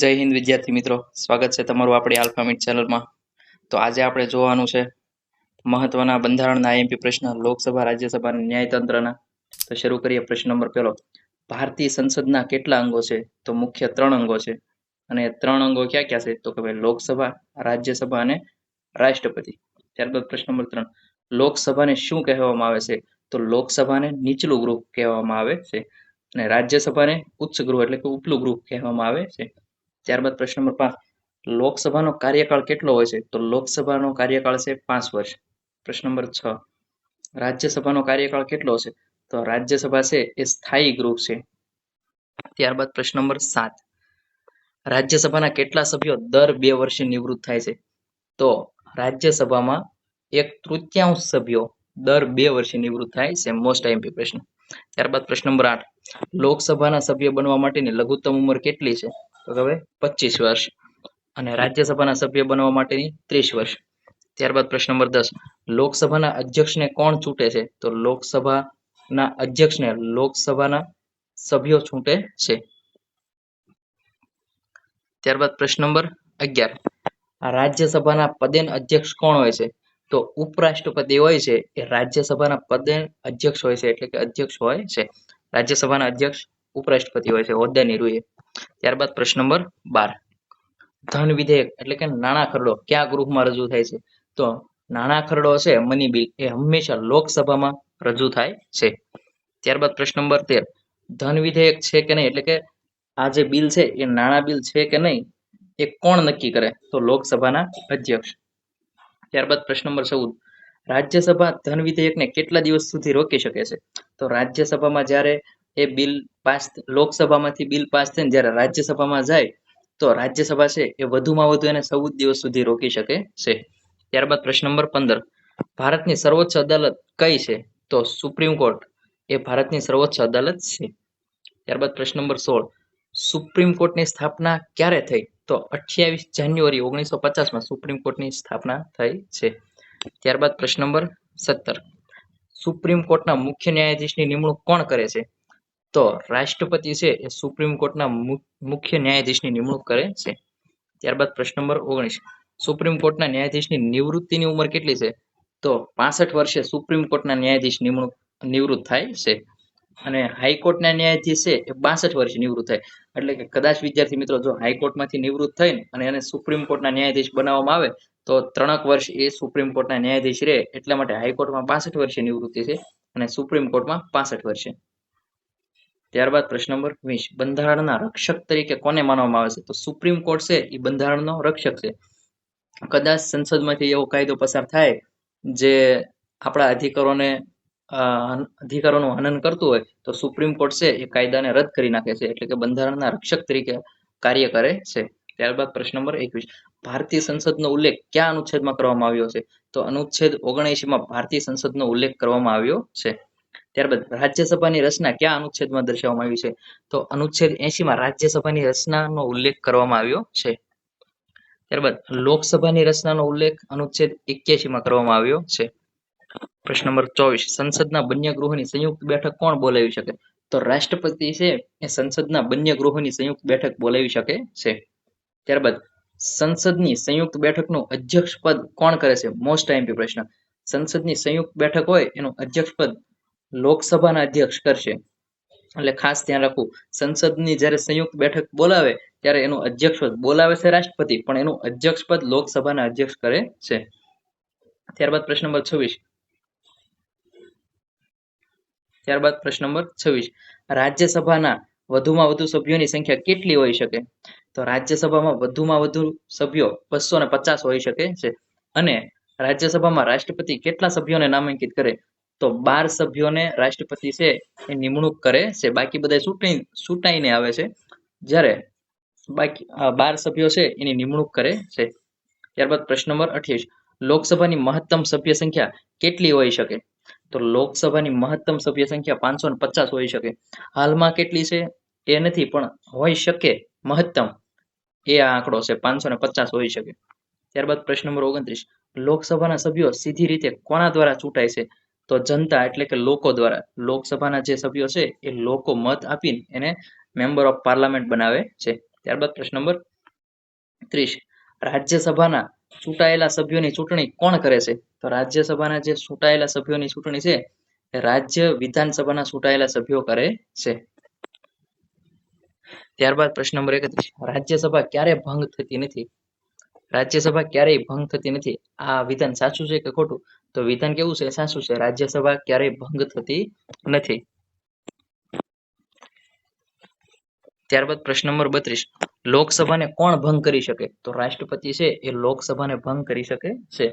જય હિન્દ વિદ્યાર્થી મિત્રો, સ્વાગત છે તમારું આપણી આલ્ફા મીટ ચેનલમાં. તો આજે આપણે જોવાનું છે મહત્વના બંધારણના આઈએમપી પ્રશ્ન લોકસભા રાજ્યસભા અને ન્યાયતંત્રના. તો શરૂ કરીએ. પ્રશ્ન નંબર પહેલો. ભારતીય સંસદના કેટલા અંગો છે? તો મુખ્ય 3 અંગો છે. અને 3 અંગો ક્યાં ક્યાં છે? તો કે ભાઈ લોકસભા, રાજ્યસભા અને રાષ્ટ્રપતિ. ત્યારબાદ પ્રશ્ન નંબર 3. લોકસભાને શું કહેવામાં આવે છે? તો લોકસભાને નીચલું ગૃહ કહેવામાં આવે છે અને રાજ્યસભાને ઉચ્ચ ગૃહ એટલે કે ઉપલું ગૃહ કહેવામાં આવે છે. ત્યારબાદ પ્રશ્ન નંબર 5. લોકસભાનો કાર્યકાળ કેટલો હોય છે? તો લોકસભાનો કાર્યકાળ છે 5 વર્ષ. પ્રશ્ન નંબર 6. રાજ્યસભાનો કાર્યકાળ કેટલો છે? તો રાજ્યસભા છે એ સ્થાયી ગૃહ છે. ત્યારબાદ પ્રશ્ન નંબર 7. રાજ્યસભાના કેટલા સભ્યો દર 2 વર્ષે નિવૃત્ત થાય છે? તો રાજ્યસભામાં 1/3 સભ્યો દર 2 વર્ષે નિવૃત્ત થાય છે. મોસ્ટ આઈએમપી પ્રશ્ન. ત્યારબાદ પ્રશ્ન નંબર 8. લોકસભાના સભ્ય બનવા માટેની લઘુત્તમ ઉંમર કેટલી છે? તો હવે 25 વર્ષ. અને રાજ્યસભાના સભ્ય બનવા માટેની 30 વર્ષ. ત્યારબાદ પ્રશ્ન નંબર 10. લોકસભાના અધ્યક્ષને કોણ ચૂંટે છે? તો લોકસભાના અધ્યક્ષને લોકસભાના સભ્યો ચૂંટે છે. ત્યારબાદ પ્રશ્ન નંબર 11. રાજ્યસભાના પદેન અધ્યક્ષ કોણ હોય છે? તો ઉપરાષ્ટ્રપતિ હોય છે એ રાજ્યસભાના પદેન અધ્યક્ષ હોય છે, એટલે કે અધ્યક્ષ હોય છે. રાજ્યસભાના અધ્યક્ષ ઉપરાષ્ટ્રપતિ હોય છે હોદ્દાની રૂએ. ત્યારબાદ પ્રશ્ન નંબર 12. ધન વિધેયક એટલે કે નાણાં ખરડો કયા ગૃહમાં રજૂ થાય છે? તો નાણાં ખરડો છે મની બિલ એ હંમેશા લોકસભામાં રજૂ થાય છે. ત્યારબાદ પ્રશ્ન નંબર 13. ધન વિધેયક છે કે નહીં, એટલે કે આ જે બિલ છે એ નાણાં બિલ છે કે નહીં એ કોણ નક્કી કરે? તો લોકસભાના અધ્યક્ષ. ત્યારબાદ પ્રશ્ન નંબર 14. રાજ્યસભા ધન વિધેયકને કેટલા દિવસ સુધી રોકી શકે છે? તો રાજ્યસભામાં જ્યારે એ બિલ પાસ લોકસભામાંથી બિલ પાસ થઈને જ્યારે રાજ્યસભામાં જાય તો રાજ્યસભા છે એ વધુમાં વધુ એને 14 દિવસ સુધી રોકી શકે છે. ત્યારબાદ પ્રશ્ન નંબર 15. ભારતની સર્વોચ્ચ અદાલત કઈ છે? તો સુપ્રીમ કોર્ટ એ ભારતની સર્વોચ્ચ અદાલત છે. ત્યારબાદ પ્રશ્ન નંબર 16. સુપ્રીમ કોર્ટની સ્થાપના ક્યારે થઈ? તો 28 જાન્યુઆરી 1950 સુપ્રીમ કોર્ટની સ્થાપના થઈ છે. ત્યારબાદ પ્રશ્ન નંબર 17. સુપ્રીમ કોર્ટના મુખ્ય ન્યાયાધીશની નિમણૂક કોણ કરે છે? તો રાષ્ટ્રપતિ છે એ સુપ્રીમ કોર્ટના મુખ્ય ન્યાયાધીશની નિમણૂક કરે છે. ત્યારબાદ પ્રશ્ન નંબર 19. સુપ્રીમ કોર્ટના ન્યાયાધીશની નિવૃત્તિની ઉંમર કેટલી છે? તો 65 વર્ષે સુપ્રીમ કોર્ટના ન્યાયાધીશ નિવૃત્ત થાય છે. અને હાઈકોર્ટના ન્યાયાધીશ છે એ 62 વર્ષે નિવૃત્ત થાય. એટલે કે કદાચ વિદ્યાર્થી મિત્રો જો હાઈકોર્ટમાંથી નિવૃત્ત થઈને અને એને સુપ્રીમ કોર્ટના ન્યાયાધીશ બનાવવામાં આવે તો 3 વર્ષ એ સુપ્રીમ કોર્ટના ન્યાયાધીશ રહે. એટલા માટે હાઈકોર્ટમાં 65 વર્ષે નિવૃત્તિ છે અને સુપ્રીમ કોર્ટમાં 65 વર્ષે. ત્યારબાદ પ્રશ્ન નંબર 20. બંધારણના રક્ષક તરીકે કોને માનવામાં આવે છે? તો સુપ્રીમ કોર્ટ છે એ બંધારણનો રક્ષક છે. કદાચ સંસદમાંથી એવો કાયદો પસાર થાય જે આપણા અધિકારોનું હનન કરતું હોય તો સુપ્રીમ કોર્ટ છે એ કાયદાને રદ કરી નાખે છે, એટલે કે બંધારણના રક્ષક તરીકે કાર્ય કરે છે. ત્યારબાદ પ્રશ્ન નંબર 21. ભારતીય સંસદનો ઉલ્લેખ કયા અનુચ્છેદમાં કરવામાં આવ્યો છે? તો અનુચ્છેદ 79 ભારતીય સંસદનો ઉલ્લેખ કરવામાં આવ્યો છે. ત્યારબાદ રાજ્યસભાની રચના કયા અનુચ્છેદમાં દર્શાવવામાં આવી છે? તો અનુચ્છેદ 80 રાજ્યસભાની રચનાનો ઉલ્લેખ કરવામાં આવ્યો છે. ત્યારબાદ લોકસભાની રચનાનો ઉલ્લેખ અનુચ્છેદ 81 કરવામાં આવ્યો છે. પ્રશ્ન નંબર 24. સંસદના બંને ગૃહોની સંયુક્ત બેઠક કોણ બોલાવી શકે? તો રાષ્ટ્રપતિ છે એ સંસદના બંને ગૃહોની સંયુક્ત બેઠક બોલાવી શકે છે. ત્યારબાદ સંસદની સંયુક્ત બેઠકનું અધ્યક્ષ પદ કોણ કરે છે? મોસ્ટ આઈએમપી પ્રશ્ન. સંસદની સંયુક્ત બેઠક હોય એનું અધ્યક્ષ પદ લોકસભાના અધ્યક્ષ કરશે. એટલે ખાસ ધ્યાન રાખવું, સંસદની જ્યારે સંયુક્ત બેઠક બોલાવે ત્યારે એનું અધ્યક્ષ પદ બોલાવે છે રાષ્ટ્રપતિ, પણ એનું અધ્યક્ષ પદ લોકસભાના અધ્યક્ષ કરે છે. ત્યારબાદ પ્રશ્ન નંબર 26. રાજ્યસભાના વધુમાં વધુ સભ્યોની સંખ્યા કેટલી હોઈ શકે? તો રાજ્યસભામાં વધુમાં વધુ સભ્યો 250 હોઈ શકે છે. અને રાજ્યસભામાં રાષ્ટ્રપતિ કેટલા સભ્યોને નામાંકિત કરે? તો 12 સભ્યોને રાષ્ટ્રપતિ છે એ નિમણૂક કરે છે. બાકી બધા ચૂંટાઈને આવે છે, જ્યારે બાકી 12 સભ્યો છે એની નિમણૂક કરે છે. ત્યારબાદ પ્રશ્ન નંબર 28. લોકસભાની મહત્તમ સભ્ય સંખ્યા કેટલી હોઈ શકે? તો લોકસભાની મહત્તમ સભ્ય સંખ્યા 550 હોઈ શકે. હાલમાં કેટલી છે એ નથી, પણ હોઈ શકે મહત્તમ એ આ આંકડો છે, 550 હોઈ શકે. ત્યારબાદ પ્રશ્ન નંબર 29. લોકસભાના સભ્યો સીધી રીતે કોના દ્વારા ચૂંટાય છે? તો જનતા એટલે કે લોકો દ્વારા. લોકસભાના જે સભ્યો છે એ લોકો મત આપીને એને મેમ્બર ઓફ પાર્લામેન્ટ બનાવે છે. ત્યારબાદ પ્રશ્ન નંબર 30 રાજ્યસભાના ચૂંટાયેલા સભ્યોની ચૂંટણી કોણ કરે છે? તો રાજ્યસભાના જે ચૂંટાયેલા સભ્યોની ચૂંટણી છે એ રાજ્ય વિધાનસભાના ચૂંટાયેલા સભ્યો કરે છે. ત્યારબાદ પ્રશ્ન નંબર 31 રાજ્યસભા ક્યારે ભંગ થતી નથી? રાજ્યસભા ક્યારેય ભંગ થતી નથી. આ વિધાન સાચું છે કે ખોટું? તો વિધાન કેવું છે? સાચું છે. રાજ્યસભા ક્યારેય ભંગ થતી નથી. ત્યારબાદ પ્રશ્ન નંબર 32 લોકસભાને કોણ ભંગ કરી શકે? તો રાષ્ટ્રપતિ છે એ લોકસભાને ભંગ કરી શકે છે.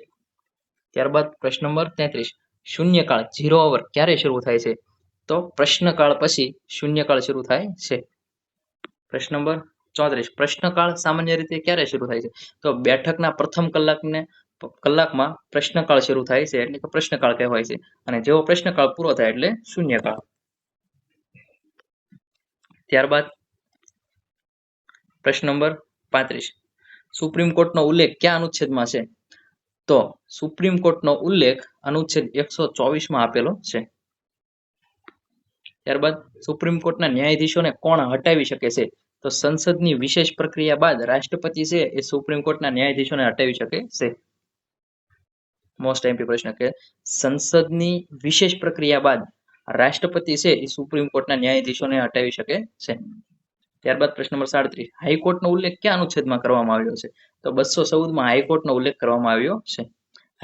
ત્યારબાદ પ્રશ્ન નંબર 33 શૂન્યકાળ 0 અવર ક્યારે શરૂ થાય છે? તો પ્રશ્નકાળ પછી શૂન્યકાળ શરૂ થાય છે. પ્રશ્ન નંબર 34 પ્રશ્નકાળ સામાન્ય રીતે ક્યારે શરૂ થાય છે? તો બેઠકના પ્રથમ કલાકમાં પ્રશ્નકાળ શરૂ થાય છે એટલે કે પ્રશ્નકાળ કહેવાય છે અને જેવો પ્રશ્નકાળ પૂરો થાય એટલે શૂન્યકાળ. ત્યારબાદ પ્રશ્ન નંબર 35 સુપ્રીમ કોર્ટનો ઉલ્લેખ કયા અનુચ્છેદમાં છે? તો સુપ્રીમ કોર્ટનો ઉલ્લેખ અનુચ્છેદ 124 માં આપેલો છે. ત્યારબાદ સુપ્રીમ કોર્ટના ન્યાયાધીશોને કોણ હટાવી શકે છે? તો સંસદની વિશેષ પ્રક્રિયા બાદ રાષ્ટ્રપતિ છે એ સુપ્રીમ કોર્ટના ન્યાયાધીશોને હટાવી શકે છે. મોસ્ટ એમપી પ્રશ્ન કે સંસદની વિશેષ પ્રક્રિયા બાદ રાષ્ટ્રપતિ છે એ સુપ્રીમ કોર્ટના ન્યાયાધીશોને હટાવી શકે છે. ત્યારબાદ પ્રશ્ન નંબર 37 હાઈકોર્ટનો ઉલ્લેખ કયા અનુચ્છેદમાં કરવામાં આવ્યો છે? તો 214 માં હાઈકોર્ટનો ઉલ્લેખ કરવામાં આવ્યો છે.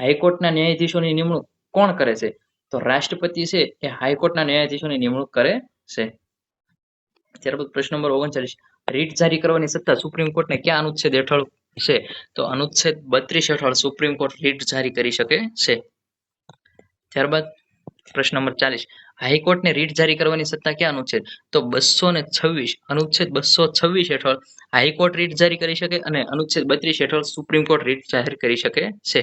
હાઈકોર્ટના ન્યાયાધીશોની નિમણૂક કોણ કરે છે? તો રાષ્ટ્રપતિ છે એ હાઈકોર્ટના ન્યાયાધીશોની નિમણૂક કરે છે. ત્યારબાદ પ્રશ્ન નંબર 39 રીટ જારી કરવાની સત્તા સુપ્રીમ કોર્ટને કયા અનુચ્છેદ હેઠળ છે? તો અનુચ્છેદ 32 હેઠળ સુપ્રીમ કોર્ટ રીટ જારી કરી શકે છે. ત્યારબાદ પ્રશ્ન નંબર 40 હાઈકોર્ટને રીટ જારી કરવાની સત્તા કયા અનુચ્છેદ? તો 226 અનુચ્છેદ 226 હેઠળ હાઈકોર્ટ રીટ જારી કરી શકે અને અનુચ્છેદ 32 હેઠળ સુપ્રીમ કોર્ટ રીટ જાહેર કરી શકે છે.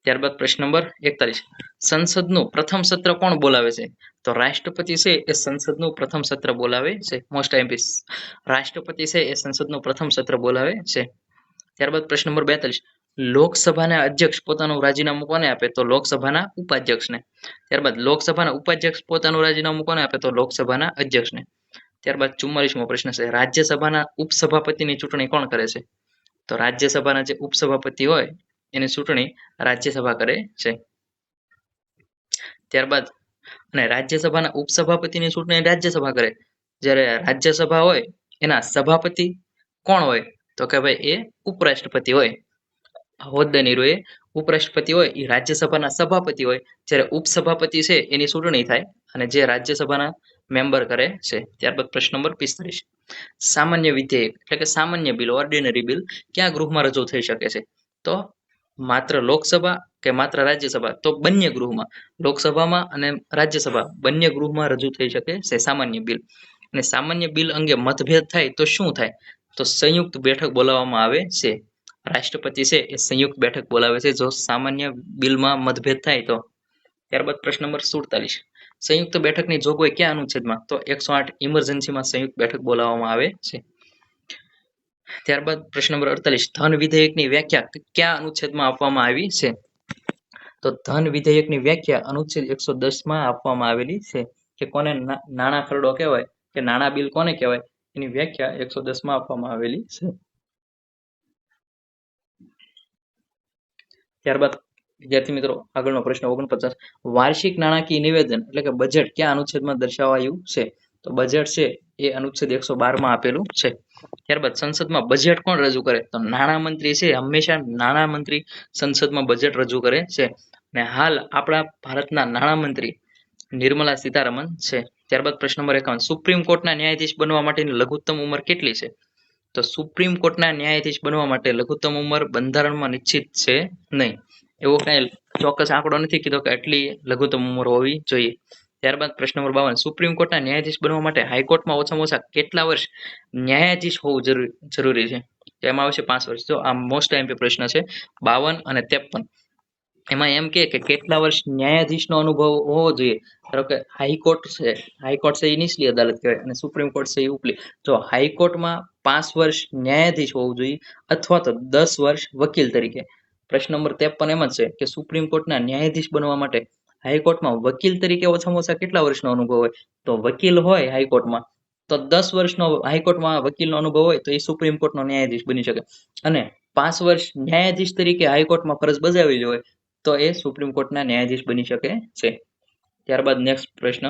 ત્યારબાદ પ્રશ્ન નંબર 41 સંસદનું પ્રથમ સત્ર કોણ બોલાવે છે? તો રાષ્ટ્રપતિ છે એ સંસદનું પ્રથમ સત્ર બોલાવે છે. મોસ્ટ એમપી રાષ્ટ્રપતિ છે એ સંસદનું પ્રથમ સત્ર બોલાવે છે. ત્યારબાદ પ્રશ્ન નંબર 42 લોકસભાના અધ્યક્ષ પોતાનું રાજીનામું કોને આપે? તો લોકસભાના ઉપાધ્યક્ષને. ત્યારબાદ લોકસભાના ઉપાધ્યક્ષ પોતાનું રાજીનામું કોને આપે? તો લોકસભાના અધ્યક્ષને. ત્યારબાદ 44મો પ્રશ્ન છે રાજ્યસભાના ઉપસભાપતિની ચૂંટણી કોણ કરે છે? તો રાજ્યસભાના જે ઉપસભાપતિ હોય એની ચૂંટણી રાજ્યસભા કરે છે. ત્યારબાદ અને રાજ્યસભાના ઉપસભાપતિની ચૂંટણી રાજ્યસભા કરે. જ્યારે રાજ્યસભા હોય એના સભાપતિ કોણ હોય? તો કે ભાઈ એ ઉપરાષ્ટ્રપતિ હોય. હોદ્દાની રૂએ ઉપરાષ્ટ્રપતિ હોય એ રાજ્યસભાના સભાપતિ હોય. જ્યારે ઉપસભાપતિ છે એની ચૂંટણી થાય અને જે રાજ્યસભાના મેમ્બર કરે છે. ત્યારબાદ પ્રશ્ન નંબર 45 સામાન્ય વિધેયક એટલે કે સામાન્ય બિલ ઓર્ડિનરી બિલ ક્યાં ગૃહમાં રજૂ થઈ શકે છે? તો માત્ર લોકસભા કે માત્ર રાજ્યસભા? તો બંને ગૃહમાં, લોકસભામાં અને રાજ્યસભા બંને ગૃહમાં રજૂ થઈ શકે છે સામાન્ય બિલ. અને સામાન્ય બિલ અંગે મતભેદ થાય તો શું થાય? તો સંયુક્ત બેઠક બોલાવવામાં આવે છે. રાષ્ટ્રપતિ છે એ સંયુક્ત બેઠક બોલાવે છે જો સામાન્ય બિલમાં મતભેદ થાય તો. ત્યારબાદ પ્રશ્ન નંબર 47 સંયુક્ત બેઠકની જોગવાઈ કયા અનુચ્છેદમાં? તો 108 ઇમરજન્સીમાં સંયુક્ત બેઠક બોલાવવામાં આવે છે. ત્યારબાદ પ્રશ્ન નંબર 48 ધન વિધેયકની વ્યાખ્યા કયા અનુચ્છેદમાં આપવામાં આવી છે? તો ધન વિધેયકની વ્યાખ્યા અનુચ્છેદ 110 માં આપવામાં આવેલી છે કે કોને નાણાં ખરડો કહેવાય કે નાણાં બિલ કોને કહેવાય એની વ્યાખ્યા 110 માં આપવામાં આવેલી છે. ત્યારબાદ વિદ્યાર્થી મિત્રો આગળનો પ્રશ્ન 49 વાર્ષિક નાણાકીય નિવેદન એટલે કે બજેટ કયા અનુચ્છેદમાં દર્શાવાયું છે? તો બજેટ છે એ અનુચ્છેદ 112 માં આપેલું છે. ત્યારબાદ સંસદમાં બજેટ કોણ રજૂ કરે? તો નાણામંત્રી છે. હંમેશા નાણામંત્રી સંસદમાં બજેટ રજૂ કરે છે અને હાલ આપણા ભારતના નાણામંત્રી નિર્મલા સીતારમણ છે. ત્યારબાદ પ્રશ્ન નંબર 51 સુપ્રીમ કોર્ટના ન્યાયાધીશ બનવા માટેની લઘુત્તમ ઉંમર કેટલી છે? તો સુપ્રીમ કોર્ટના ન્યાયાધીશ બનવા માટે લઘુત્તમ ઉંમર બંધારણમાં નિશ્ચિત છે નહીં. એવો કઈ ચોક્કસ આંકડો નથી કીધો કે આટલી લઘુત્તમ ઉંમર હોવી જોઈએ. ત્યારબાદ પ્રશ્ન નંબર 52 સુપ્રીમ કોર્ટના ન્યાયાધીશ બનવા માટે હાઈકોર્ટમાં ઓછામાં ઓછા કેટલા વર્ષ ન્યાયાધીશ હોવું જરૂરી છે? એમાં આવશે 5 વર્ષ. જો આ મોસ્ટ એમપી પ્રશ્ન છે 52 અને 53. એમાં એમ કે કેટલા વર્ષ ન્યાયાધીશનો અનુભવ હોવો જોઈએ. ધારો કે હાઈકોર્ટ છે એ નીચલી અદાલત કહેવાય અને સુપ્રીમ કોર્ટ છે એ ઉપલી. જો હાઈકોર્ટમાં 5 વર્ષ ન્યાયાધીશ હોવું જોઈએ અથવા તો 10 વર્ષ વકીલ તરીકે. પ્રશ્ન નંબર 53 એમ જ છે કે સુપ્રીમ કોર્ટના ન્યાયાધીશ બનવા માટે હાઈકોર્ટમાં વકીલ તરીકે ઓછામાં ઓછા કેટલા વર્ષનો અનુભવ હોય? તો વકીલ હોય હાઈકોર્ટમાં તો 10 વર્ષનો હાઈકોર્ટમાં વકીલનો અનુભવ હોય તો એ સુપ્રીમ કોર્ટનો ન્યાયાધીશ બની શકે અને 5 વર્ષ ન્યાયાધીશ તરીકે હાઈકોર્ટમાં ફરજ બજાવેલી હોય તો એ સુપ્રીમ કોર્ટના ન્યાયાધીશ બની શકે છે. ત્યારબાદ નેક્સ્ટ પ્રશ્ન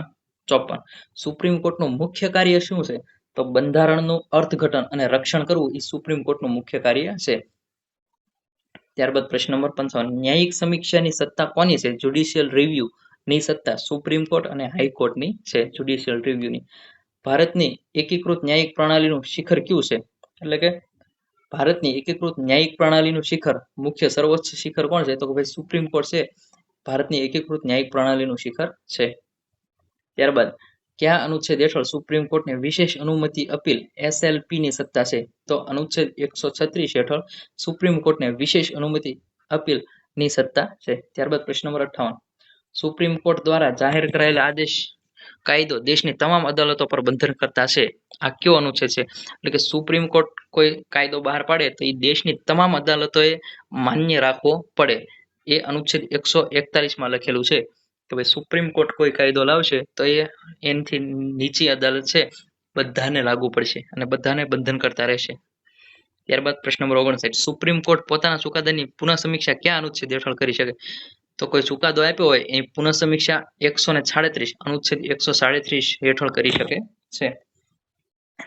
54. સુપ્રીમ કોર્ટનું મુખ્ય કાર્ય શું છે? તો બંધારણનું અર્થઘટન અને રક્ષણ કરવું એ સુપ્રીમ કોર્ટનું મુખ્ય કાર્ય છે. ત્યારબાદ પ્રશ્ન નંબર 55. ન્યાયિક સમીક્ષાની સત્તા કોની છે? જ્યુડિશિયલ રિવ્યુ ની સત્તા સુપ્રીમ કોર્ટ અને હાઈકોર્ટની છે. જ્યુડિશિયલ રિવ્યુની. ભારતની એકીકૃત ન્યાયિક પ્રણાલીનું શિખર કયું છે? એટલે કે ભારતની એકીકૃત ન્યાયિક પ્રણાલીનું શિખર મુખ્ય સર્વોચ્ચ શિખર કોણ છે? તો કે ભાઈ સુપ્રીમ કોર્ટ છે ભારતની એકીકૃત ન્યાયિક પ્રણાલીનું શિખર છે. ત્યારબાદ કયા અનુચ્છેદ હેઠળ સુપ્રીમ કોર્ટને વિશેષ અનુમતિ અપીલ SLP ની સત્તા છે? તો અનુચ્છેદ 136 હેઠળ સુપ્રીમ કોર્ટને વિશેષ અનુમતિ અપીલ ની સત્તા છે. ત્યારબાદ પ્રશ્ન નંબર 58. સુપ્રીમ કોર્ટ દ્વારા જાહેર કરાયેલા આદેશ કાયદો દેશની તમામ અદાલતો પર બંધનકર્તા છે. આ કયો અનુચ્છેદ છે? એટલે કે સુપ્રીમ કોર્ટ કોઈ કાયદો બહાર પાડે તો એ દેશની તમામ અદાલતોએ માન્ય રાખવો પડે. એ અનુચ્છેદ 141 માં લખેલું છે કે ભાઈ સુપ્રીમ કોર્ટ કોઈ કાયદો લાવશે તો એ એનાથી નીચી અદાલત છે બધાને લાગુ પડશે અને બધાને બંધન કરતા રહેશે. ત્યારબાદ પ્રશ્ન નંબર 59. સુપ્રીમ કોર્ટ પોતાના ચુકાદાની પુનઃ સમીક્ષા કયા અનુચ્છેદ હેઠળ કરી શકે? તો કોઈ ચુકાદો આપ્યો હોય એ પુનઃ સમીક્ષા 136 અનુચ્છેદ 137 હેઠળ કરી શકે છે.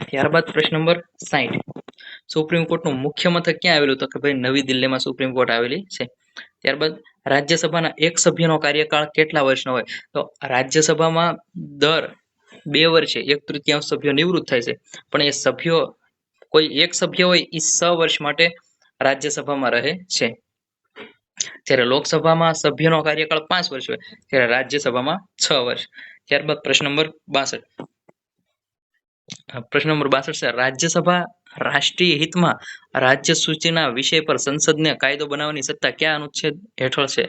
ત્યારબાદ પ્રશ્ન નંબર 60. સુપ્રીમ કોર્ટનું મુખ્ય મથક ક્યાં આવેલું? તો કે ભાઈ નવી દિલ્હીમાં સુપ્રીમ કોર્ટ આવેલી છે. ત્યારબાદ રાજ્યસભાના એક સભ્યનો કાર્યકાળ કેટલા વર્ષનો હોય? તો રાજ્યસભામાં દર 2 વર્ષે 1/3 સભ્યો નિવૃત્ત થાય છે પણ એ સભ્યો કોઈ એક સભ્ય હોય એ 6 વર્ષ માટે રાજ્યસભામાં રહે છે. જ્યારે લોકસભામાં સભ્યનો કાર્યકાળ 5 વર્ષ હોય ત્યારે રાજ્યસભામાં 6 વર્ષ. ત્યારબાદ પ્રશ્ન નંબર 62. પ્રશ્ન નંબર 62 છે રાજ્યસભા રાષ્ટ્રીય હિતમાં રાજ્ય સૂચિના વિષય પર સંસદને કાયદો બનાવવાની સત્તા કયા અનુચ્છેદ હેઠળ છે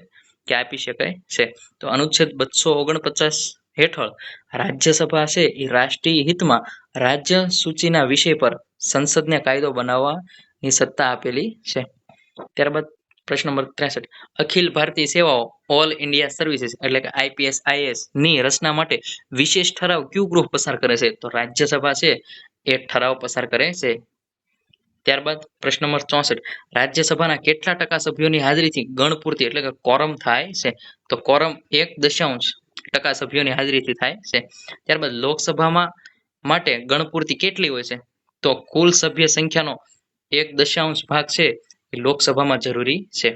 કે આપી શકાય છે? તો અનુચ્છેદ 249 હેઠળ રાજ્યસભા છે એ રાષ્ટ્રીય હિતમાં રાજ્ય સૂચિના વિષય પર સંસદને કાયદો બનાવવાની સત્તા આપેલી છે. ત્યારબાદ પ્રશ્ન નંબર 63. અખિલ ભારતીય સેવાઓ ઓલ ઇન્ડિયા સર્વિસીસ એટલે કે IPS ની રચના માટે વિશેષ ઠરાવ કયું ગૃહ પસાર કરે છે? તો રાજ્યસભા છે એ ઠરાવ પસાર કરે છે. ત્યારબાદ પ્રશ્ન નંબર 64. રાજ્યસભાના કેટલા ટકા સભ્યોની હાજરીથી ગણપૂર્તિ એટલે કે કોરમ થાય છે? તો કોરમ 1.0% સભ્યોની હાજરીથી થાય છે. ત્યારબાદ લોકસભામાં માટે ગણપૂર્તિ કેટલી હોય છે? તો કુલ સભ્ય સંખ્યાનો 1.0 ભાગ છે એ લોકસભામાં જરૂરી છે.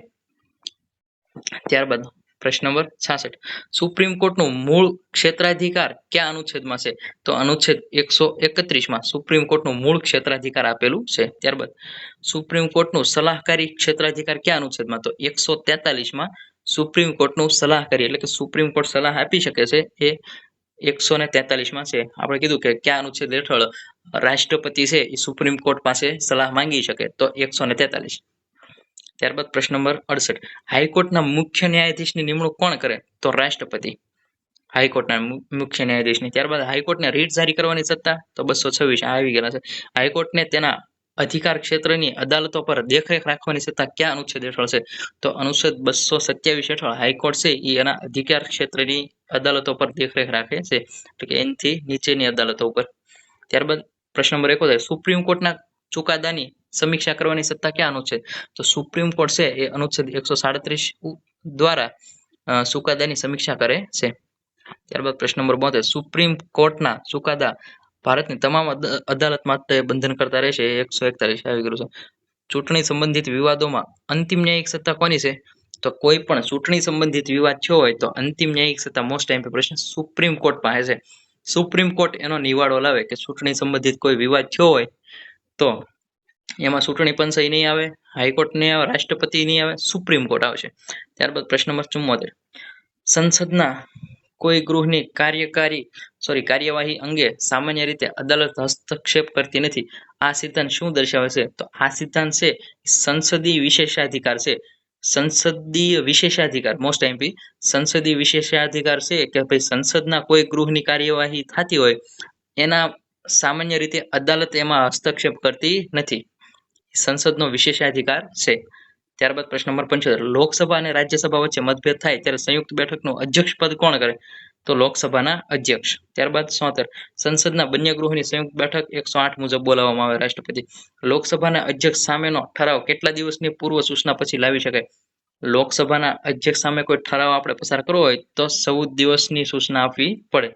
ત્યારબાદ પ્રશ્ન નંબર 66. સુપ્રીમ કોર્ટનું મૂળ ક્ષેત્રાધિકાર કયા અનુચ્છેદમાં છે? તો અનુચ્છેદ 131 માં સુપ્રીમ કોર્ટનું મૂળ ક્ષેત્રાધિકાર આપેલું છે. ત્યારબાદ સુપ્રીમ કોર્ટનું સલાહકારી ક્ષેત્રાધિકાર કયા અનુચ્છેદમાં? તો 143 માં સુપ્રીમ કોર્ટનું સલાહકારી એટલે કે સુપ્રીમ કોર્ટ સલાહ આપી શકે છે એ 143 માં છે. આપણે કીધું કે કયા અનુચ્છેદ હેઠળ રાષ્ટ્રપતિ છે એ સુપ્રીમ કોર્ટ પાસે સલાહ માંગી શકે? તો 143. ત્યારબાદ પ્રશ્ન નંબર 68. હાઈકોર્ટના મુખ્ય ન્યાયાધીશની નિમણૂક કોણ કરે? તો રાષ્ટ્રપતિ હાઈકોર્ટના મુખ્ય ન્યાયાધીશની. ત્યારબાદ હાઈકોર્ટને રીટ જારી કરવાની સત્તા તો 226 આવી ગયેલા છે. હાઈકોર્ટને તેના અધિકાર ક્ષેત્રની અદાલતો પર દેખરેખ રાખવાની સત્તા કયા અનુચ્છેદ હેઠળ છે? તો અનુચ્છેદ 227 હેઠળ હાઈકોર્ટ છે એ એના અધિકાર ક્ષેત્રની અદાલતો પર દેખરેખ રાખે છે એટલે કે એનાથી નીચેની અદાલતો ઉપર. ત્યારબાદ પ્રશ્ન નંબર 71. સુપ્રીમ કોર્ટના ચુકાદાની સમીક્ષા કરવાની સત્તા ક્યાં અનુચ્છેદ? તો સુપ્રીમ કોર્ટ છે એ અનુચ્છેદ 137 દ્વારા ચુકાદાની સમીક્ષા કરે છે. ત્યારબાદ પ્રશ્ન નંબર 72. સુપ્રીમ કોર્ટના ચુકાદા ભારતની તમામ અદાલત માટે બંધન કરતા રહેશે. 141 આવી ગયું છે. ચૂંટણી સંબંધિત વિવાદોમાં અંતિમ ન્યાયિક સત્તા કોની છે? તો કોઈ પણ ચૂંટણી સંબંધિત વિવાદ થયો હોય તો અંતિમ ન્યાયિક સત્તા મોસ્ટ એમપી પ્રશ્ન સુપ્રીમ કોર્ટ પાસે છે. સુપ્રીમ કોર્ટ એનો નિવાડો લાવે કે ચૂંટણી સંબંધિત કોઈ વિવાદ થયો હોય તો એમાં ચૂંટણી પંચ નહીં આવે, હાઈકોર્ટ નહીં આવે, રાષ્ટ્રપતિ નહીં આવે, સુપ્રીમ કોર્ટ આવશે. ત્યારબાદ પ્રશ્ન નંબર 74. સંસદના કોઈ ગૃહની કાર્યવાહી અંગે સામાન્ય રીતે અદાલત હસ્તક્ષેપ કરતી નથી. આ સિદ્ધાંત શું દર્શાવે છે? તો આ સિદ્ધાંત છે સંસદીય વિશેષાધિકાર છે. સંસદીય વિશેષાધિકાર મોસ્ટ એમપી સંસદીય વિશેષાધિકાર છે કે ભાઈ સંસદના કોઈ ગૃહની કાર્યવાહી થતી હોય એના સામાન્ય રીતે અદાલત એમાં હસ્તક્ષેપ કરતી નથી. સંસદનો વિશેષાધિકાર છે. ત્યારબાદ પ્રશ્ન નંબર 75. લોકસભા અને રાજ્યસભા વચ્ચે મતભેદ થાય ત્યારે સંયુક્ત બેઠકનું અધ્યક્ષ પદ કોણ કરે? તો લોકસભાના અધ્યક્ષ. ત્યારબાદ 73 સંસદના બંને ગૃહોની સંયુક્ત બેઠક 108 મુજબ બોલાવવામાં આવે રાષ્ટ્રપતિ. લોકસભાના અધ્યક્ષ સામેનો ઠરાવ કેટલા દિવસની પૂર્વ સૂચના પછી લાવી શકાય? લોકસભાના અધ્યક્ષ સામે કોઈ ઠરાવ આપણે પસાર કરવો હોય તો 14 દિવસની સૂચના આપવી પડે.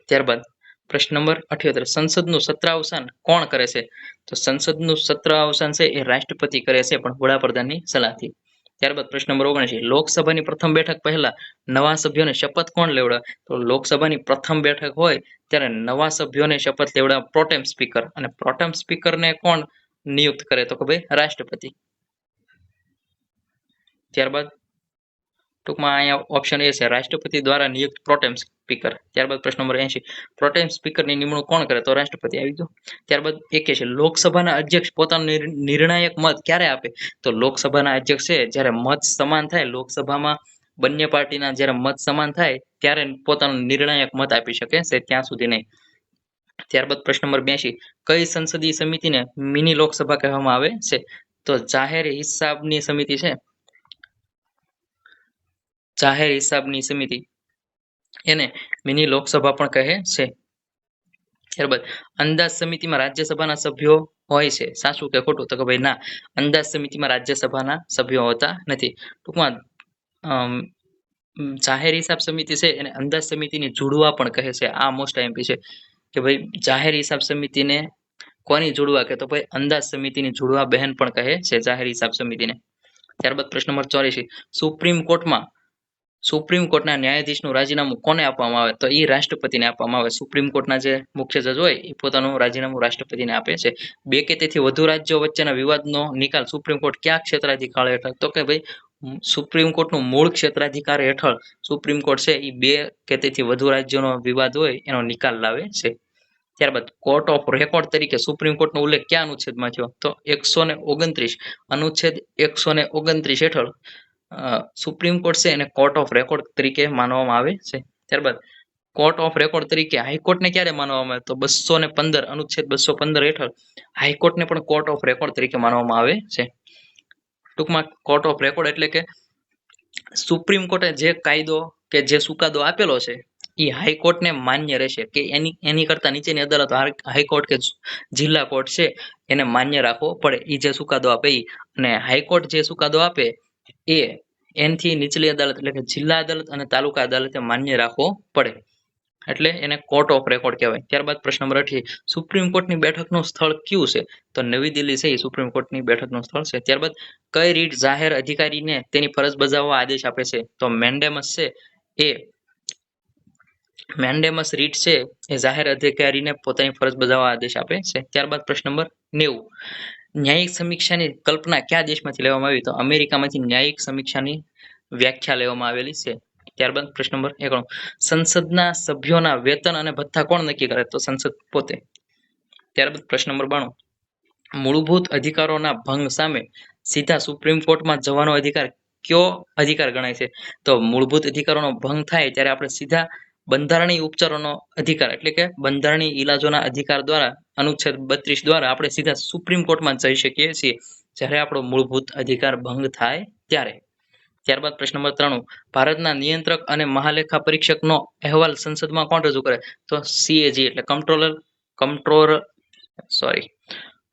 ત્યારબાદ પ્રશ્ન નંબર 78 સંસદનું સત્રાવસાન કોણ કરે છે? તો સંસદનું સત્રાવસાન છે એ રાષ્ટ્રપતિ કરે છે, પણ વડાપ્રધાનની સલાહથી. ત્યારબાદ પ્રશ્ન નંબર 79 લોકસભાની પ્રથમ બેઠક પહેલા નવા સભ્યોને શપથ કોણ લેવડાવે? તો લોકસભાની પ્રથમ બેઠક હોય ત્યારે નવા સભ્યોને શપથ લેવડાવે પ્રોટેમ સ્પીકર, અને પ્રોટેમ સ્પીકરને કોણ નિયુક્ત કરે? તો કે ભાઈ રાષ્ટ્રપતિ. ત્યારબાદ ટૂંકમાં અહીંયા ઓપ્શન એ છે રાષ્ટ્રપતિ દ્વારા નિયુક્ત પ્રોટેમ સ્પીકર. ત્યારબાદ પ્રશ્ન નંબર 80 પ્રોટેમ સ્પીકરની નિમણૂક કોણ કરે? તો રાષ્ટ્રપતિ આવી ગયો. ત્યારબાદ 81 લોકસભાના અધ્યક્ષ પોતાનો નિર્ણાયક મત ક્યારે આપે? તો લોકસભાના અધ્યક્ષ છે જ્યારે મત સમાન થાય, લોકસભામાં બંને પાર્ટીના જ્યારે મત સમાન થાય ત્યારે પોતાનો નિર્ણાયક મત આપી શકે છે, ત્યાં સુધી નહીં. ત્યારબાદ પ્રશ્ન નંબર 82 કઈ સંસદીય સમિતિને મિની લોકસભા કહેવામાં આવે છે? તો જાહેર હિસાબની સમિતિ છે, જાહેર હિસાબની સમિતિ એને મિની લોકસભા પણ કહે છે. ત્યારબાદ અંદાજ સમિતિમાં રાજ્યસભાના સભ્યો હોય છે, સાચું કે ખોટું? તો કે ભાઈ ના, અંદાજ સમિતિમાં રાજ્યસભાના સભ્યો હોતા નથી. ટૂંકમાં જાહેર હિસાબ સમિતિ છે એને અંદાજ સમિતિની જોડવા પણ કહે છે. આ મોસ્ટ આઈએમપી છે કે ભાઈ જાહેર હિસાબ સમિતિને કોની જોડવા કે? તો ભાઈ અંદાજ સમિતિની જોડવા બહેન પણ કહે છે જાહેર હિસાબ સમિતિને. ત્યારબાદ પ્રશ્ન નંબર 84 સુપ્રીમ કોર્ટના ન્યાયાધીશનું રાજીનામું કોને આપવામાં આવે? તો એ રાષ્ટ્રપતિને આપવામાં આવે. સુપ્રીમ કોર્ટના જે મુખ્ય જજ હોય એ પોતાનું રાજીનામું રાષ્ટ્રપતિને આપે છે. 2 કે તેથી વધુ રાજ્યો વચ્ચેના વિવાદનો નિકાલ સુપ્રીમ કોર્ટ કયા ક્ષેત્રાધિકાર હેઠળ? તો કે ભાઈ સુપ્રીમ કોર્ટનું મૂળ ક્ષેત્રાધિકાર હેઠળ સુપ્રીમ કોર્ટ છે એ 2 કે તેથી વધુ રાજ્યોનો વિવાદ હોય એનો નિકાલ લાવે છે. ત્યારબાદ કોર્ટ ઓફ રેકોર્ડ તરીકે સુપ્રીમ કોર્ટનો ઉલ્લેખ કયા અનુચ્છેદમાં થયો? તો 129 અનુચ્છેદ 129 હેઠળ સુપ્રીમ કોર્ટ છે એને કોર્ટ ઓફ રેકોર્ડ તરીકે માનવામાં આવે છે. ત્યારબાદ કોર્ટ ઓફ રેકોર્ડ તરીકે હાઈકોર્ટને ક્યારે માનવામાં આવે? તો 215 અનુચ્છેદ 215 હેઠળ હાઈકોર્ટને પણ કોર્ટ ઓફ રેકોર્ડ તરીકે માનવામાં આવે છે. ટૂંકમાં કોર્ટ ઓફ રેકોર્ડ એટલે કે સુપ્રીમ કોર્ટે જે કાયદો કે જે ચુકાદો આપેલો છે એ હાઈકોર્ટને માન્ય રહેશે કે એની કરતા નીચેની અદાલત હાઈકોર્ટ કે જિલ્લા કોર્ટ છે એને માન્ય રાખવો પડે એ જે ચુકાદો આપે એ. અને હાઈકોર્ટ જે ચુકાદો આપે એ એનથી નીચલી અદાલત એટલે કે જિલ્લા અદાલત અને તાલુકા અદાલતે માન્ય રાખવો પડે, એટલે એને કોર્ટ ઓફ રેકોર્ડ કહેવાય. ત્યારબાદ પ્રશ્ન નંબર 80 સુપ્રીમ કોર્ટની બેઠકનું સ્થળ કયું છે? તો નવી દિલ્હી છે એ સુપ્રીમ કોર્ટની બેઠકનું સ્થળ છે. ત્યારબાદ કઈ રીત જાહેર અધિકારીને તેની ફરજ બજાવવા આદેશ આપે છે? તો મેન્ડેમસ છે એ મેન્ડેમસ રીટ છે એ જાહેર અધિકારીને પોતાની ફરજ બજાવવા આદેશ આપે છે. ત્યારબાદ પ્રશ્ન નંબર 90 ન્યાયિક સમીક્ષાની કલ્પના કયા દેશમાંથી લેવામાં આવી? તો અમેરિકામાંથી ન્યાયિક સમીક્ષાની વ્યાખ્યા લેવામાં આવેલી છે. ત્યારબાદ પ્રશ્ન નંબર 91 સંસદના સભ્યોના વેતન અને ભથ્થા કોણ નક્કી કરે? તો સંસદ પોતે. ત્યારબાદ પ્રશ્ન નંબર 92 મૂળભૂત અધિકારોના ભંગ સામે સીધા સુપ્રીમ કોર્ટમાં જવાનો અધિકાર કયો અધિકાર ગણાય છે? તો મૂળભૂત અધિકારોનો ભંગ થાય ત્યારે આપણે સીધા બંધારણીય ઉપચારોનો અધિકાર એટલે કે બંધારણીય ઈલાજોના અધિકાર દ્વારા અનુચ્છેદ 32 દ્વારા આપણે સીધા સુપ્રીમ કોર્ટમાં જઈ શકીએ છીએ જ્યારે આપણો મૂળભૂત અધિકાર ભંગ થાય ત્યારે. ત્યારબાદ પ્રશ્ન નંબર 93 ભારતના નિયંત્રક અને મહાલેખા પરીક્ષકનો અહેવાલ સંસદમાં કોણ રજૂ કરે? તો CAG એટલે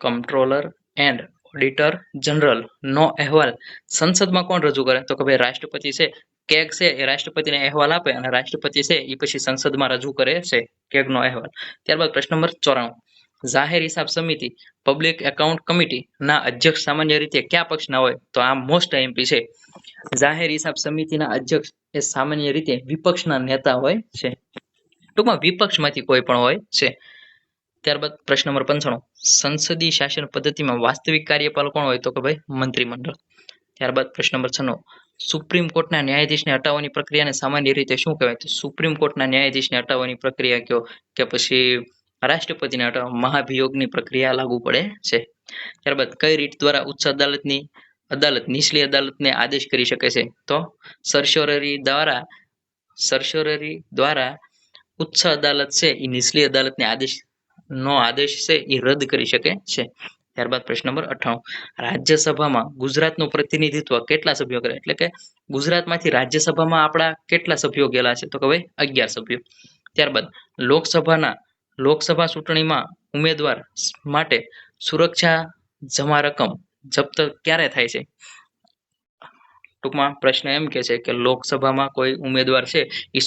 કમ્ટ્રોલર એન્ડ ઓડિટર જનરલ નો અહેવાલ સંસદમાં કોણ રજૂ કરે? તો કે ભાઈ રાષ્ટ્રપતિ છે. કેગ છે એ રાષ્ટ્રપતિને અહેવાલ આપે અને રાષ્ટ્રપતિ છે એ પછી સંસદમાં રજૂ કરે છે કેગનો અહેવાલ. ત્યારબાદ પ્રશ્ન નંબર 94 જાહેર હિસાબ સમિતિ પબ્લિક એકાઉન્ટ કમિટી ના અધ્યક્ષ સામાન્ય રીતે કયા પક્ષના હોય? તો આ મોસ્ટ આઈએમપી છે. જાહેર હિસાબ સમિતિના અધ્યક્ષ એ સામાન્ય રીતે વિપક્ષના નેતા હોય છે, ટૂંકમાં વિપક્ષમાંથી કોઈ પણ હોય છે. ત્યારબાદ પ્રશ્ન નંબર 95 સંસદીય શાસન પદ્ધતિમાં વાસ્તવિક કાર્યપાલ કોણ હોય? તો કે ભાઈ મંત્રીમંડળ. ત્યારબાદ પ્રશ્ન નંબર 96 સુપ્રીમ કોર્ટના ન્યાયાધીશને હટાવવાની પ્રક્રિયાને સામાન્ય રીતે શું કહેવાય? તો સુપ્રીમ કોર્ટના ન્યાયાધીશને હટાવવાની પ્રક્રિયા કયો કે પછી રાષ્ટ્રપતિને હટાવવા મહાભિયોગની પ્રક્રિયા લાગુ પડે છે. ત્યારબાદ કઈ રીત દ્વારા ઉચ્ચ અદાલત નીચલી અદાલતને આદેશ કરી શકે છે? તો સર્શ્યોરરી દ્વારા ઉચ્ચ અદાલત છે એ નીચલી અદાલતને આદેશ છે એ રદ કરી શકે છે. ત્યારબાદ પ્રશ્ન નંબર 98 રાજ્યસભામાં ગુજરાતનું પ્રતિનિધિત્વ કેટલા સભ્યો કરે એટલે કે ગુજરાતમાંથી રાજ્યસભામાં આપણા કેટલા સભ્યો ગયેલા છે તો કે ભાઈ 11 સભ્યો. ત્યારબાદ લોકસભા ચૂંટણીમાં ઉમેદવાર માટે સુરક્ષા જમા રકમ જપ્ત ક્યારે થાય છે? ટૂંકમાં પ્રશ્ન એમ કે છે કે લોકસભામાં કોઈ ઉમેદવાર છે એ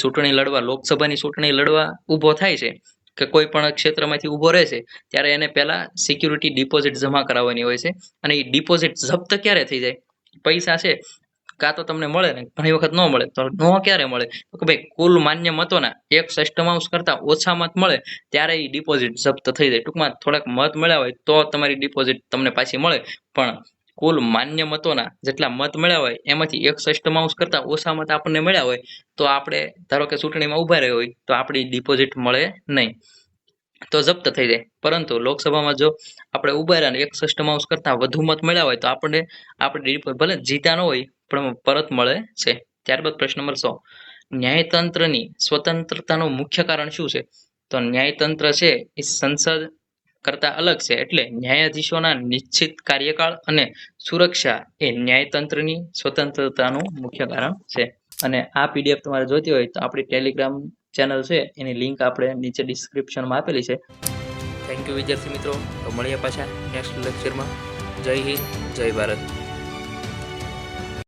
લોકસભાની ચૂંટણી લડવા ઊભો થાય છે કે કોઈ પણ ક્ષેત્રમાંથી ઊભો રહે છે ત્યારે એને પહેલા સિક્યુરિટી ડિપોઝિટ જમા કરાવવાની હોય છે અને એ ડિપોઝિટ જપ્ત ક્યારે થઈ જાય? પૈસા છે કાં તો તમને મળે ને ઘણી વખત ન મળે તો ક્યારે મળે તો કે ભાઈ કુલ માન્ય મતોના 1/6 કરતા ઓછા મત મળે ત્યારે એ ડિપોઝિટ જપ્ત થઈ જાય. ટૂંકમાં થોડાક મત મળ્યા હોય તો તમારી ડિપોઝિટ તમને પાછી મળે, પણ કુલ માન્ય મતોના જેટલા મત મળ્યા હોય એમાંથી 1/6 કરતા ઓછા મત આપણને મળ્યા હોય તો આપણે ધારો કે ચૂંટણીમાં ઉભા રહ્યા હોય તો આપણી ડિપોઝિટ મળે નહીં, તો જપ્ત થઈ જાય. પરંતુ લોકસભામાં જો આપણે ઉભા રહ્યા 1/6 કરતા વધુ મત મળ્યા હોય તો આપણને આપણી ભલે જીતા ન હોય પણ પરત મળે છે. ત્યારબાદ પ્રશ્ન નંબર 100 ન્યાયતંત્રની સ્વતંત્રતાનું મુખ્ય કારણ શું છે? તો ન્યાયતંત્ર છે એ સંસદ કરતા અલગ છે એટલે ન્યાયાધીશોના નિશ્ચિત કાર્યકાળ અને સુરક્ષા એ ન્યાયતંત્રની સ્વતંત્રતાનું મુખ્ય કારણ છે. અને આ પીડીએફ તમારે જોઈતી હોય તો આપણી ટેલિગ્રામ ચેનલ છે એની લિંક આપણે નીચે ડિસ્ક્રિપ્શનમાં આપેલી છે. થેન્ક યુ વિદ્યાર્થી મિત્રો. તો મળીએ પાછા નેક્સ્ટ લેક્ચરમાં. જય હિન્દ, જય ભારત.